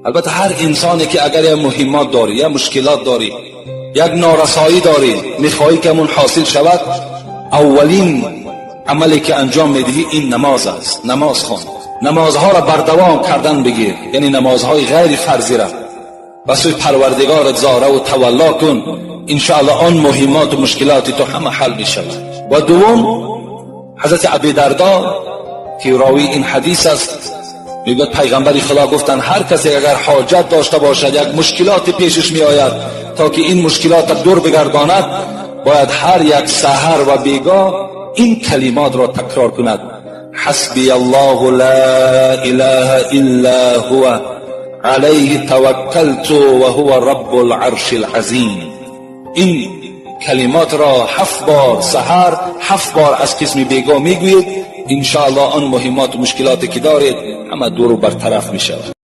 البته هر انسانی که اگر یک مهمات داری، یک مشکلات داری، یک نارسایی داری، میخواهی که اون حاصل شود، اولین عملی که انجام میدهی این نماز است. نماز خوان، نمازها را بردوام کردن بگیر، یعنی نمازهای غیر فرضی را و سوی پروردگارت زاره و تولا کن، انشاءالله آن مهمات و مشکلات تو همه حل می شود. و دوم، حضرت ابی دردا که راوی این حدیث است میگوید پیغمبر خدا گفتن هر کسی اگر حاجت داشته باشد، یک مشکلات پیشش می آید، تا که این مشکلات دور بگرداند، باید هر یک سحر و بیگاه این کلمات را تکرار کند: حسبی الله لا اله الا هو علیه توکلت و هو رب العرش العظیم. این کلمات را 7 بار سحر، 7 بار از قسم بیگاه میگوید، انشاءالله آن مهمات و مشکلاتی که دارید همه دور و برطرف می شود.